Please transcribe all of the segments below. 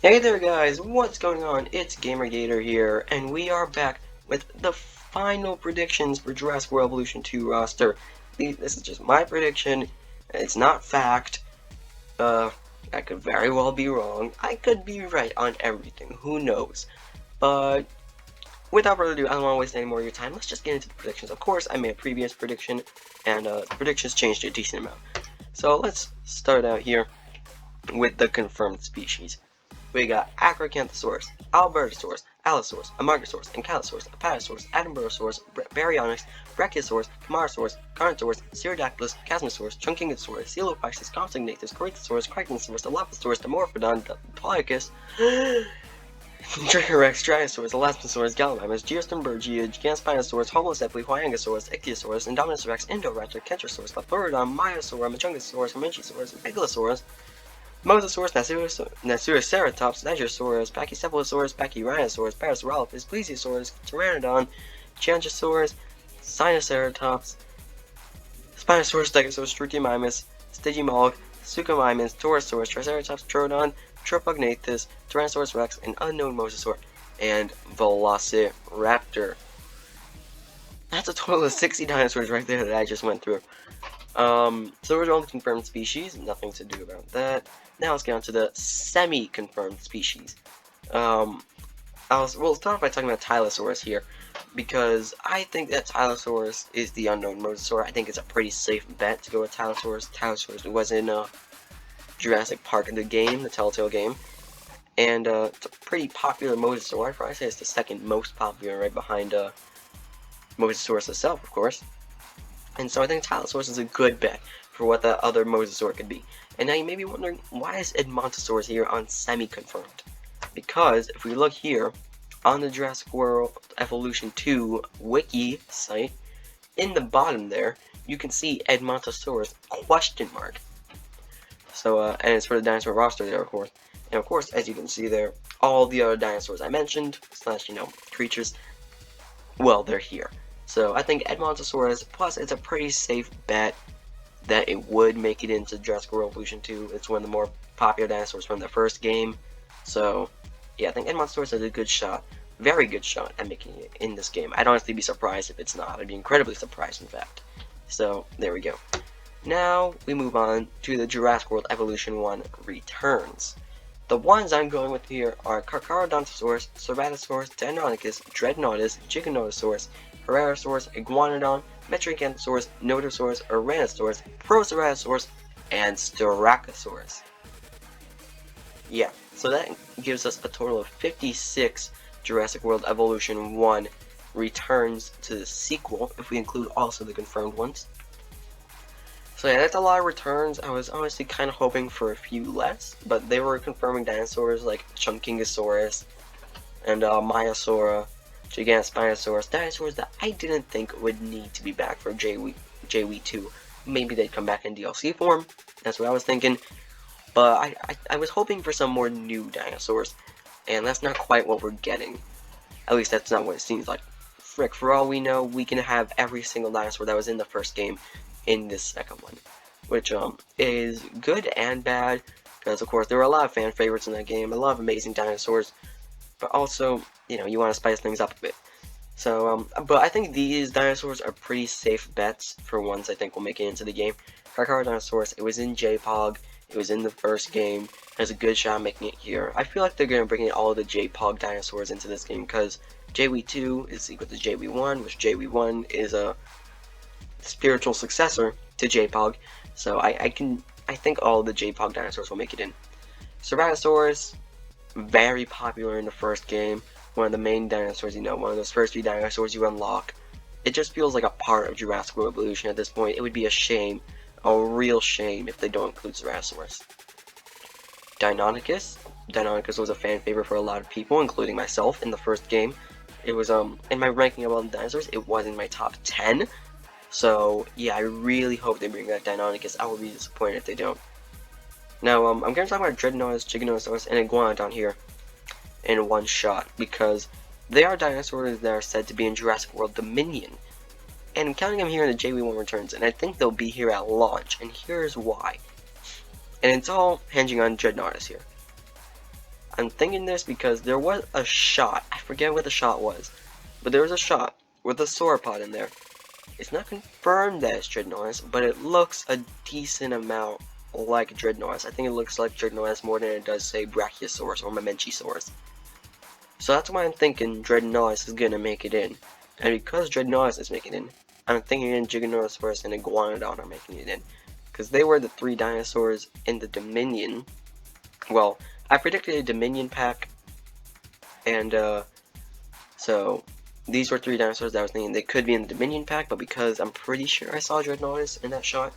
Hey there guys, what's going on? It's GamerGator here, and we are back with the final predictions for Jurassic World Evolution 2 roster. This is just my prediction, it's not fact. I could very well be wrong. I could be right on everything, who knows. But without further ado, I don't want to waste any more of your time. Let's just get into the predictions. Of course, I made a previous prediction, and the predictions changed a decent amount. So let's start out here with the confirmed species. We got Acrocanthosaurus, Albertosaurus, Allosaurus, Amargasaurus, Ankylosaurus, Apatosaurus, Edinburghosaurus, Baryonyx, Brachiosaurus, Camarasaurus, Carnotaurus, Pterodactylus, Chasmosaurus, Chunkingosaurus, Coelophysis, Compsognathus, Corythosaurus, Crichtonsaurus, Dilophosaurus, Dimorphodon, Diplodocus, Trichorrex, Stratosaurus, Elasmosaurus, Gallimimus, Geostormbergia, Gigantospinosaurus, Homocephaly, Huangosaurus, Ichthyosaurus, Indominus Rex, Indoraptor, Kentrosaurus, Lepthurodon, Myosaur, Majungasaurus, Hermentisaurus, Megalosaurus, Mosasaurus, Nasuroceratops, Nigersaurus, Pachycephalosaurus, Pachyrhinosaurus, Parasaurolophus, Plesiosaurus, Pteranodon, Gigantosaurus, Sinoceratops, Spinosaurus, Stegosaurus, Struthiomimus, Stygimoloch, Suchomimus, Taurosaurus, Triceratops, Troodon, Tropognathus, Tyrannosaurus Rex, an unknown Mosasaur, and Velociraptor. That's a total of 60 dinosaurs right there that I just went through. So those are all the confirmed species, nothing to do about that. Now let's get on to the semi-confirmed species. We'll start by talking about Tylosaurus here, because I think that Tylosaurus is the unknown mosasaur. I think it's a pretty safe bet to go with Tylosaurus. Tylosaurus was in Jurassic Park in the game, the Telltale game, and it's a pretty popular mosasaur. I'd probably say it's the second most popular, right behind Mosasaurus itself, of course. And so I think Tylosaurus is a good bet for what the other mosasaur could be. And now you may be wondering, why is Edmontosaurus here on semi-confirmed? Because if we look here on the Jurassic World Evolution 2 wiki site, in the bottom there, you can see Edmontosaurus ? So, and it's for the dinosaur roster there, of course. And of course, as you can see there, all the other dinosaurs I mentioned, slash, creatures, well, they're here. So I think Edmontosaurus, plus it's a pretty safe bet that it would make it into Jurassic World Evolution 2. It's one of the more popular dinosaurs from the first game. So yeah, I think Edmontosaurus has a good shot, very good shot at making it in this game. I'd honestly be surprised if it's not. I'd be incredibly surprised, in fact. So there we go. Now we move on to the Jurassic World Evolution 1 returns. The ones I'm going with here are Carcharodontosaurus, Ceratosaurus, Deinonychus, Dreadnoughtus, Giganotosaurus, Herrerasaurus, Iguanodon, Metriacanthosaurus, Nodosaurus, Uranosaurus, Proceratosaurus, and Styracosaurus. Yeah, so that gives us a total of 56 Jurassic World Evolution 1 returns to the sequel, if we include also the confirmed ones. So yeah, that's a lot of returns. I was honestly kind of hoping for a few less, but they were confirming dinosaurs like Chunkingosaurus and Myosaur, Gigantospinosaurus, dinosaurs that I didn't think would need to be back for JW2. Maybe they'd come back in DLC form, that's what I was thinking, but I was hoping for some more new dinosaurs, and that's not quite what we're getting. At least that's not what it seems like. Frick, for all we know, we can have every single dinosaur that was in the first game in this second one, which is good and bad, because of course there were a lot of fan favorites in that game, a lot of amazing dinosaurs, but also, you want to spice things up a bit. So, but I think these dinosaurs are pretty safe bets for ones I think will make it into the game. Carcharodontosaurus, it was in JPOG, it was in the first game, has a good shot at making it here. I feel like they're going to bring in all the JPOG dinosaurs into this game, because JW2 is equal to JW1, which JW1 is a spiritual successor to JPOG, so I think all the JPOG dinosaurs will make it in. Ceratosaurus, very popular in the first game, one of the main dinosaurs, one of those first few dinosaurs you unlock. It just feels like a part of Jurassic World Evolution at this point. It would be a shame, a real shame, if they don't include Ceratosaurus. Deinonychus was a fan favorite for a lot of people, including myself, in the first game. It was, in my ranking of all the dinosaurs, it was in my top 10. So, yeah, I really hope they bring back Deinonychus. I would be disappointed if they don't. Now, I'm going to talk about Dreadnoughtus, Giganotosaurus, and Iguanodon here in one shot, because they are dinosaurs that are said to be in Jurassic World Dominion. And I'm counting them here in the JW1 returns, and I think they'll be here at launch, and here's why. And it's all hinging on Dreadnoughtus here. I'm thinking this because there was a shot, I forget what the shot was, but there was a shot with a sauropod in there. It's not confirmed that it's Dreadnoughtus, but it looks a decent amount like Dreadnoughtus. I think it looks like Dreadnoughtus more than it does, say, Brachiosaurus or Mamenchisaurus. So that's why I'm thinking Dreadnoughtus is gonna make it in. And because Dreadnoughtus is making it in, I'm thinking Giganotosaurus and Iguanodon are making it in. Because they were the 3 dinosaurs in the Dominion. Well, I predicted a Dominion pack, and so these were 3 dinosaurs that I was thinking they could be in the Dominion pack, but because I'm pretty sure I saw Dreadnoughtus in that shot,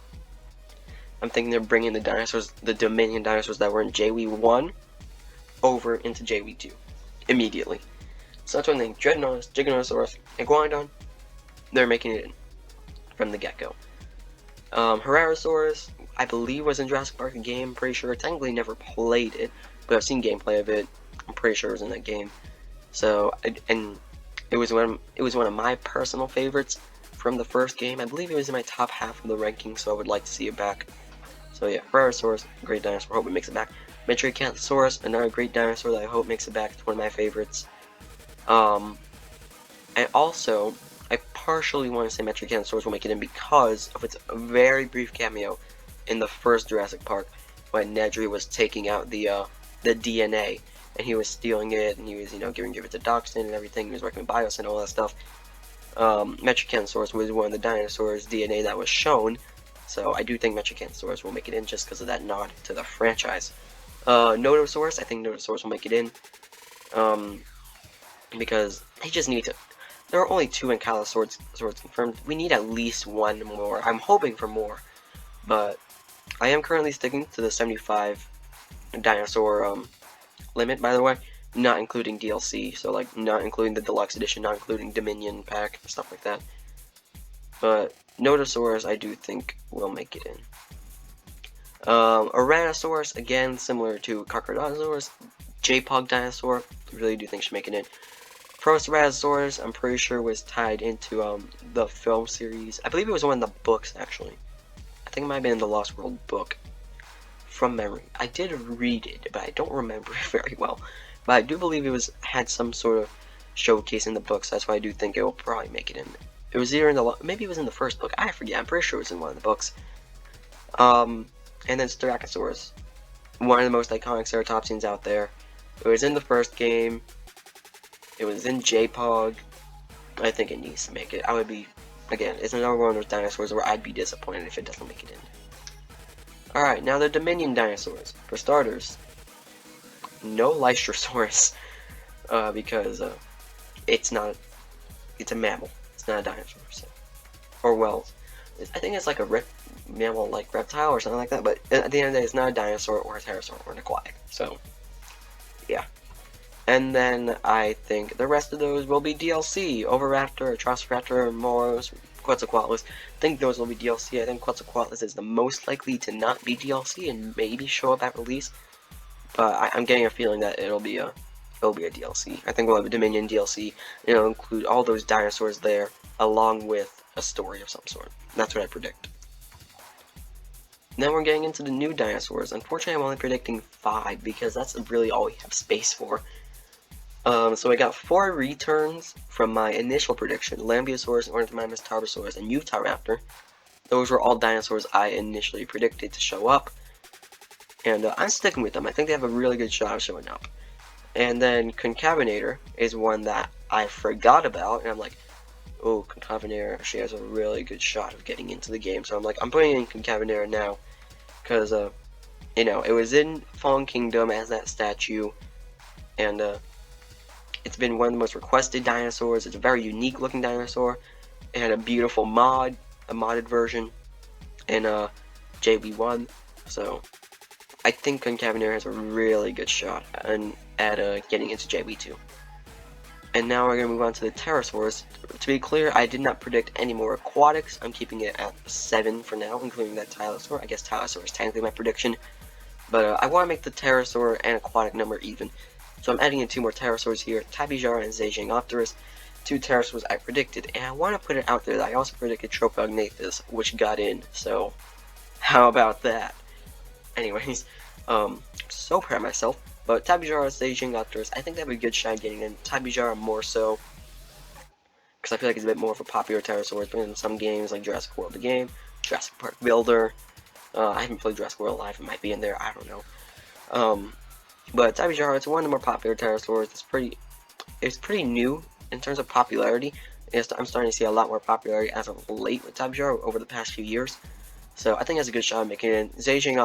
I'm thinking they're bringing the dinosaurs, the Dominion dinosaurs that were in JW1 over into JW2 immediately. So that's one thing. Dreadnoughtus, Giganotosaurus, Iguanodon, they're making it in from the get-go. Herrerasaurus, I believe, was in Jurassic Park game. Pretty sure. Technically, never played it, but I've seen gameplay of it. I'm pretty sure it was in that game. So, and it was one of my personal favorites from the first game. I believe it was in my top half of the ranking, so I would like to see it back. So yeah, Pterosaurs, great dinosaur. Hope it makes it back. Metriacanthosaurus, another great dinosaur that I hope makes it back. It's one of my favorites. And also, I partially want to say Metriacanthosaurus will make it in because of its very brief cameo in the first Jurassic Park when Nedry was taking out the DNA and he was stealing it and he was, giving it to Doxton and everything. He was working with Bios and all that stuff. Metriacanthosaurus was one of the dinosaurs' DNA that was shown, so I do think Metriacanthosaurus will make it in just because of that nod to the franchise. Nodosaurus, I think Nodosaurus will make it in, because they just need to. There are only 2 Ankylosaurs confirmed. We need at least 1 more. I'm hoping for more, but I am currently sticking to the 75 dinosaur limit, by the way, not including DLC, so like not including the deluxe edition, not including Dominion pack, stuff like that. But Nodosaurus, I do think will make it in. Oranosaurus, again, similar to Carcharodontosaurus, J-Pog dinosaur, really do think should make it in. Pterosaurs, I'm pretty sure was tied into the film series. I believe it was one of the books, actually. I think it might have been in the Lost World book, from memory. I did read it, but I don't remember it very well. But I do believe it had some sort of showcase in the books. That's why I do think it will probably make it in. It was either in the, maybe it was in the first book. I forget. I'm pretty sure it was in one of the books. And then Styracosaurus, one of the most iconic ceratopsians out there. It was in the first game. It was in J-Pog. I think it needs to make it. I would be, again, it's another one of those dinosaurs where I'd be disappointed if it doesn't make it in. Alright, now the Dominion dinosaurs. For starters, no Lystrosaurus, because it's a mammal. It's not a dinosaur. So. Or, well, I think it's like a mammal, like reptile or something like that, but at the end of the day, it's not a dinosaur or a pterosaur or an aquatic. So, yeah. And then I think the rest of those will be DLC. Oviraptor, Atrociraptor, Moros, Quetzalcoatlus. I think those will be DLC. I think Quetzalcoatlus is the most likely to not be DLC and maybe show up at release. But I'm getting a feeling that it'll be a DLC. I think we'll have a Dominion DLC. It'll include all those dinosaurs there, along with a story of some sort. That's what I predict. Now we're getting into the new dinosaurs. Unfortunately, I'm only predicting 5 because that's really all we have space for. So I got 4 returns from my initial prediction: Lambeosaurus, Ornithomimus, Tarbosaurus, and Utahraptor. Those were all dinosaurs I initially predicted to show up, and I'm sticking with them. I think they have a really good shot of showing up. And then Concavenator is one that I forgot about, and I'm like, oh, Concavenator, she has a really good shot of getting into the game. So I'm like, I'm putting in Concavenator now, because, it was in Fallen Kingdom as that statue, and, it's been one of the most requested dinosaurs. It's a very unique looking dinosaur. It had a beautiful mod, a modded version, in JV1. So I think Concavenator has a really good shot at getting into JV2. And now we're going to move on to the Pterosaurs. To be clear, I did not predict any more aquatics. I'm keeping it at 7 for now, including that Tylosaur. I guess Tylosaur is technically my prediction. But I want to make the Pterosaur and aquatic number even. So I'm adding in 2 more Pterosaurs here, Tabijara and Zhejianopterus, 2 Pterosaurs I predicted, and I want to put it out there that I also predicted Tropognathus, which got in, so how about that? Anyways, so proud of myself. But Tabijara, Saging, Opterus, I think they have a good shot at getting in. Tabijara more so, because I feel like it's a bit more of a popular Pterosaurs, but in some games like Jurassic World the game, Jurassic Park Builder, I haven't played Jurassic World Live, it might be in there, I don't know. But Tabijara, it's one of the more popular Pterosaurs. It's pretty new in terms of popularity. I'm starting to see a lot more popularity as of late with Tabijara over the past few years. So I think that's a good shot at making it in. Zaging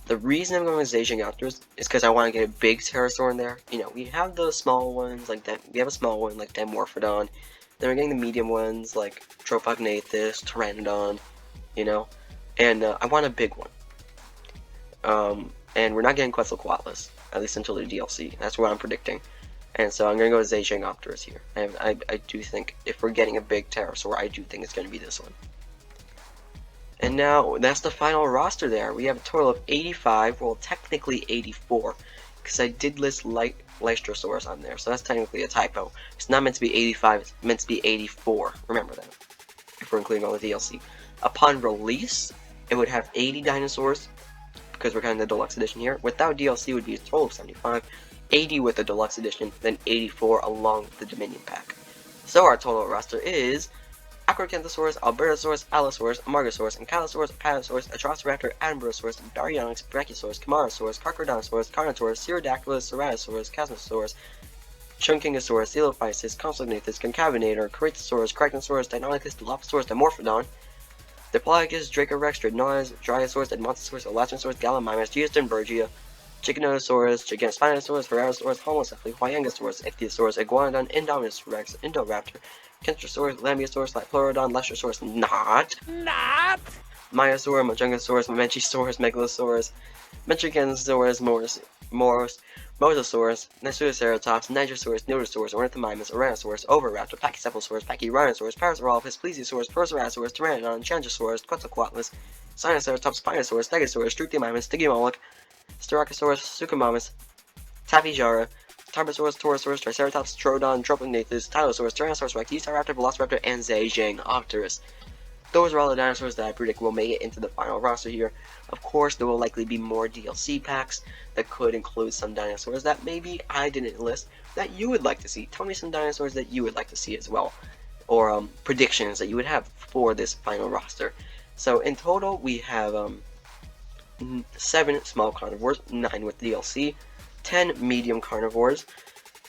The reason I'm going with Zaging is because I want to get a big pterosaur in there. You know, we have the small ones like that. We have a small one like Dimorphodon. Then we're getting the medium ones like Trophognathus, Pteranodon, you know. And I want a big one. And we're not getting Quetzalcoatlus, at least until the DLC. That's what I'm predicting. And so I'm going to go with Zaging here. I do think if we're getting a big pterosaur, I do think it's going to be this one. And now, that's the final roster there. We have a total of 85, well, technically 84, because I did list Lystrosaurus on there, so that's technically a typo. It's not meant to be 85, it's meant to be 84. Remember that, if we're including all the DLC. Upon release, it would have 80 dinosaurs, because we're kind of the deluxe edition here. Without DLC, it would be a total of 75, 80 with the deluxe edition, then 84 along with the Dominion pack. So our total roster is Acrocanthosaurus, Albertosaurus, Allosaurus, Amargasaurus, Ankylosaurus, Apatosaurus, Atrociraptor, Adambrosaurus, Baryonyx, Brachiosaurus, Camarasaurus, Carcharodontosaurus, Carnotaurus, Pterodactylus, Ceratosaurus, Casmosaurus, Chunkingosaurus, Coelophysis, Compsognathus, Concavenator, Corythosaurus, Cragnosaurus, Deinonychus, Dilophosaurus, Dimorphodon, Diplodocus, Dracorex, Dreadnoughtus, Dryosaurus, Edmontosaurus, Elasmosaurus, Gallimimus, Geostembergia, Chickenosaurus, Giganospinosaurus, Ferrarosaurus, Homocephaly, Huayangosaurus, Ichthyosaurus, Iguanodon, Indominus Rex, Indoraptor, Kentrosaurus, Lambeosaurus, Liopleurodon, Lestrosaurus, not, Myosaur, Majungasaurus, Memenchisaurus, Megalosaurus, Metricanosaurus, Mosasaurus, Nesutoceratops, Nigrosaurus, Nodosaurus, Ornithomimus, Oranosaurus, Oviraptor, Pachycephalosaurus, Pachyrhinosaurus, Parasaurolophus, Plesiosaurus, Proceratosaurus, Pteranodon, Changosaurus, Quetzalcoatlus, Sinoceratops, Spinosaurus, Stegosaurus, Struthiomimus, Stygimoloch, Styracosaurus, Suchomimus, Tabijara, Tarbosaurus, Torosaurus, Triceratops, Troodon, Trophognathus, Tylosaurus, Tyrannosaurus Rex, Utahraptor, Velociraptor, and Zaging. Those are all the dinosaurs that I predict will make it into the final roster here. Of course, there will likely be more DLC packs that could include some dinosaurs that maybe I didn't list that you would like to see. Tell me some dinosaurs that you would like to see as well, or predictions that you would have for this final roster. So in total, we have 7 small carnivores, 9 with DLC, 10 medium carnivores,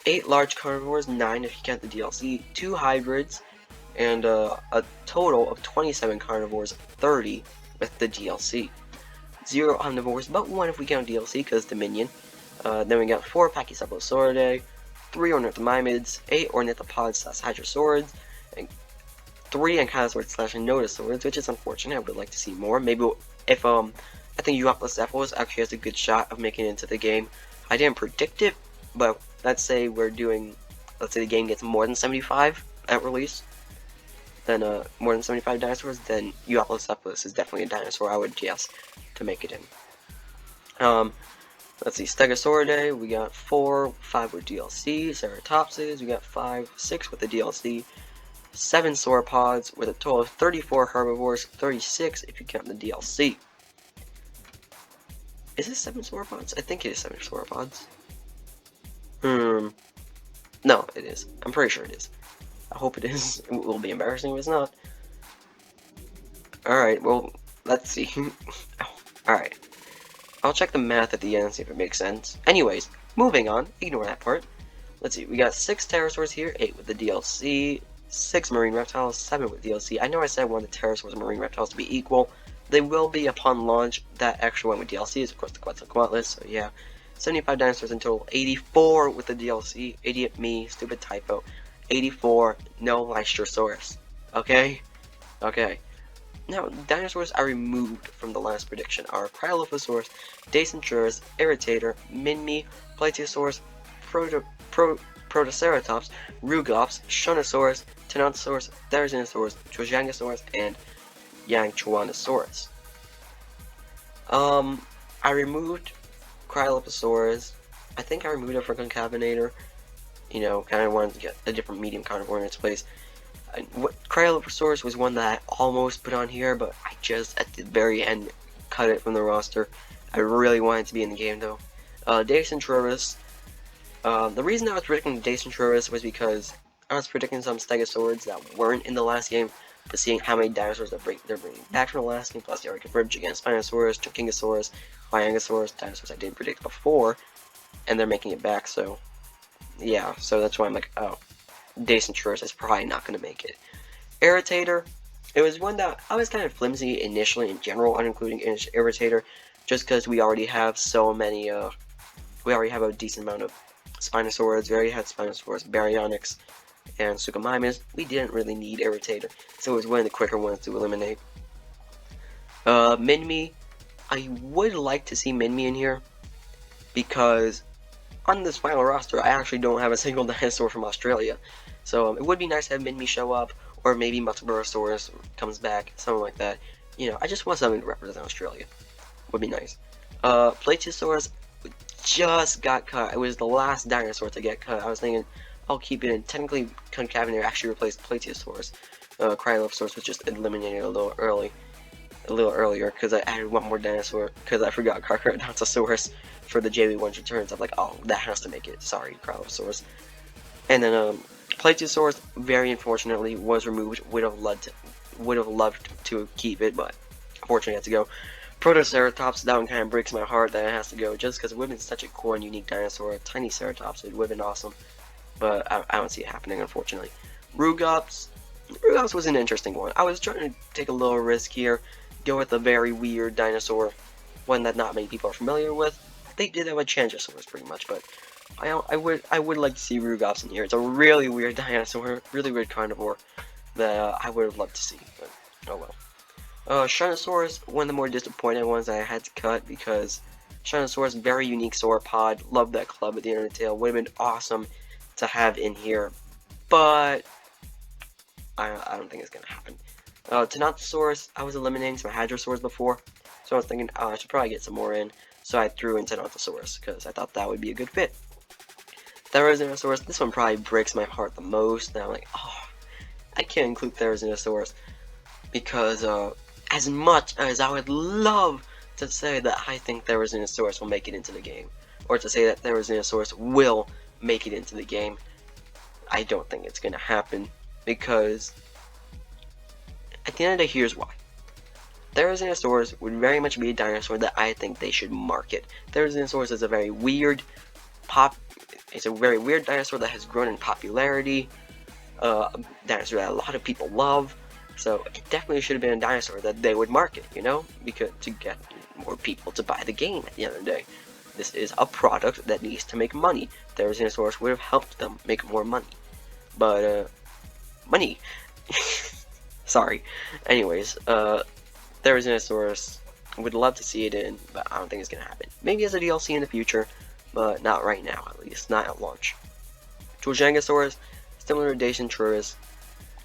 8 large carnivores, 9 if you count the DLC, 2 hybrids, and a total of 27 carnivores, 30 with the DLC. 0 omnivores, but 1 if we count DLC because Dominion. Then we got 4 Pachycephalosauridae, 3 ornithomimids, 8 ornithopods / hydrosaurids, and 3 ankylosaurids / nodosaurids, which is unfortunate. I would like to see more. Maybe if I think Euoplocephalus actually has a good shot of making it into the game. I didn't predict it, but let's say the game gets more than 75 at release, then more than 75 dinosaurs, then Euoplocephalus is definitely a dinosaur I would guess to make it in. Let's see, Stegosauridae, we got 4, 5 with DLC, Ceratopsids, we got 5, 6 with the DLC, 7 sauropods with a total of 34 herbivores, 36 if you count the DLC. Is it 7 sauropods? I think it is 7 sauropods. No, it is. I'm pretty sure it is. I hope it is. It will be embarrassing if it's not. Alright, well, let's see. Alright. I'll check the math at the end and see if it makes sense. Anyways, moving on. Ignore that part. Let's see. We got 6 pterosaurs here, 8 with the DLC, 6 marine reptiles, 7 with DLC. I know I said I wanted the pterosaurs and marine reptiles to be equal. They will be upon launch. That extra one with DLC is, of course, the Quetzalcoatlus, so yeah. 75 dinosaurs in total, 84 with the DLC. Idiot me, stupid typo. 84, no Lystrosaurus. Okay? Okay. Now, dinosaurs I removed from the last prediction are Cryolophosaurus, Dacentrurus, Irritator, Minmi, Plateosaurus, Protoceratops, Rugops, Shunosaurus, Tenontosaurus, Therizinosaurus, Trojangosaurus, and Yangchuanosaurus. I removed Cryolophosaurus. I think I removed it for Concavenator. You know, kind of wanted to get a different medium carnivore in its place. Cryolophosaurus was one that I almost put on here, but I just, at the very end, cut it from the roster. I really wanted it to be in the game, though. Dinosaurus. The reason I was predicting Dinosaurus was because I was predicting some Stegosaurs that weren't in the last game, but seeing how many dinosaurs they're bringing back from the last game, plus they already confirmed Spinosaurus, Chunkingosaurus, Byangosaurus, dinosaurs I didn't predict before, and they're making it back, so yeah, so that's why I'm like, oh, Dinosaurus is probably not going to make it. Irritator, it was one that I was kind of flimsy initially in general on including Irritator, just because we already have so many, we already have a decent amount of Spinosaurs, we already had Spinosaurus, Baryonyx, and Suchomimus. We didn't really need Irritator, so it was one of the quicker ones to eliminate. Minmi, I would like to see Minmi in here, because on this final roster, I actually don't have a single dinosaur from Australia, so it would be nice to have Minmi show up, or maybe Pterosaurs comes back, something like that. You know, I just want something to represent Australia. Would be nice. Plateosaurus just got cut. It was the last dinosaur to get cut. I was thinking I'll keep it in. Technically, Concavenator actually replaced Plateosaurus. Cryolophosaurus was just eliminated a little earlier, because I added one more dinosaur, because I forgot Carcharodontosaurus for the JV1 returns. I'm like, oh, that has to make it. Sorry, Cryolophosaurus. And then, Plateosaurus, very unfortunately, was removed. Would have loved to keep it, but unfortunately had to go. Protoceratops, that one kind of breaks my heart that it has to go, just because it would have been such a cool and unique dinosaur. Tiny Ceratops, it would have been awesome, but I don't see it happening, unfortunately. Rugops was an interesting one. I was trying to take a little risk here, go with a very weird dinosaur, one that not many people are familiar with. They did that with Changosaurus pretty much, but I would like to see Rugops in here. It's a really weird dinosaur, really weird carnivore that I would have loved to see, but oh well. Shinosaurus, one of the more disappointing ones that I had to cut, because Shinosaurus, very unique sauropod, loved that club at the end of the tail, would have been awesome to have in here, but I don't think it's going to happen. Tenontosaurus, I was eliminating some Hadrosaurs before, so I was thinking, I should probably get some more in, so I threw in Tenontosaurus, because I thought that would be a good fit. Therizinosaurus, this one probably breaks my heart the most, and I'm like, oh, I can't include Therizinosaurus, because, as much as I would love to say that I think Therizinosaurus will make it into the game, or to say that Therizinosaurus will make it into the game, I don't think it's going to happen, because at the end of the day, here's why. Therizinosaurus would very much be a dinosaur that I think they should market. Therizinosaurus is a very weird dinosaur that has grown in popularity, dinosaur that a lot of people love. So it definitely should have been a dinosaur that they would market, you know, because to get more people to buy the game at the end of the day. This is a product that needs to make money. Therizinosaurus would have helped them make more money. But, money. Sorry. Anyways, Therizinosaurus, would love to see it in, but I don't think it's going to happen. Maybe as a DLC in the future, but not right now, at least. Not at launch. Chuljangosaurus, similar to Dinosaurus,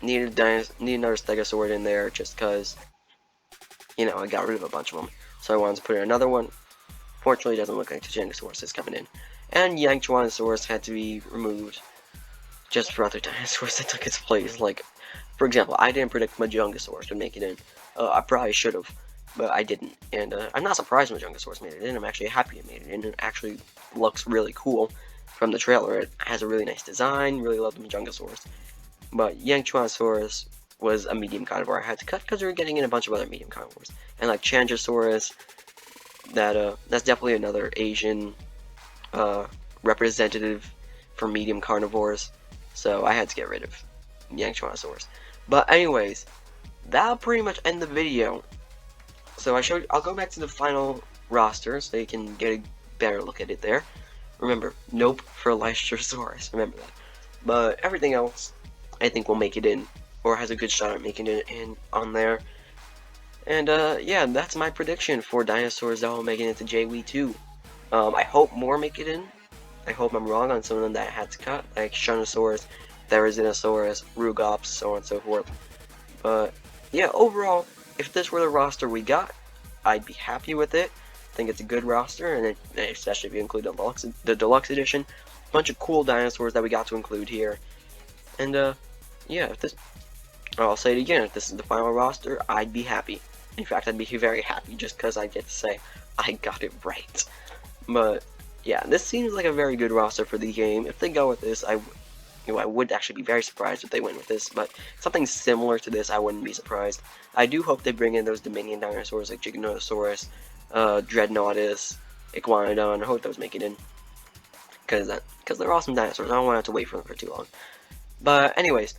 need another Stegosaur in there, just because, you know, I got rid of a bunch of them. So I wanted to put in another one. Fortunately, it doesn't look like Chuljangosaurus is coming in. And Yangchuanosaurus had to be removed, just for other dinosaurs that took its place. Like, for example, I didn't predict Majungasaurus would make it in. I probably should have, but I didn't. And I'm not surprised Majungasaurus made it in. I'm actually happy it made it in. It actually looks really cool from the trailer. It has a really nice design. Really love the Majungasaurus. But Yangchuanosaurus was a medium carnivore I had to cut because we were getting in a bunch of other medium carnivores. And like Changosaurus, that's definitely another Asian representative for medium carnivores. So I had to get rid of Yangchuanosaurus. But anyways, that'll pretty much end the video. So I'll go back to the final roster so you can get a better look at it there. Remember, nope for Lystrosaurus, remember that. But everything else, I think will make it in, or has a good shot at making it in on there. And yeah, that's my prediction for dinosaurs that will make it into JW2. I hope more make it in. I hope I'm wrong on some of them that I had to cut, like Shinosaurus, Therizinosaurus, Rugops, so on and so forth. But yeah, overall, if this were the roster we got, I'd be happy with it. I think it's a good roster, and especially if you include the deluxe edition. A bunch of cool dinosaurs that we got to include here. And yeah, I'll say it again, if this is the final roster, I'd be happy. In fact, I'd be very happy just because I get to say I got it right. But yeah, this seems like a very good roster for the game. If they go with this, I would actually be very surprised if they went with this, but something similar to this, I wouldn't be surprised. I do hope they bring in those Dominion dinosaurs like Giganotosaurus, Dreadnoughtus, Iguanodon. I hope those make it in, because they're awesome dinosaurs. I don't want to have to wait for them for too long. But anyways,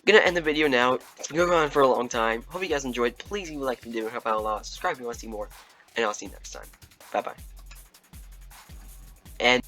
gonna end the video now. It's been going on for a long time. Hope you guys enjoyed. Please leave a like if you did, help out a lot. Subscribe if you want to see more, and I'll see you next time. Bye bye. And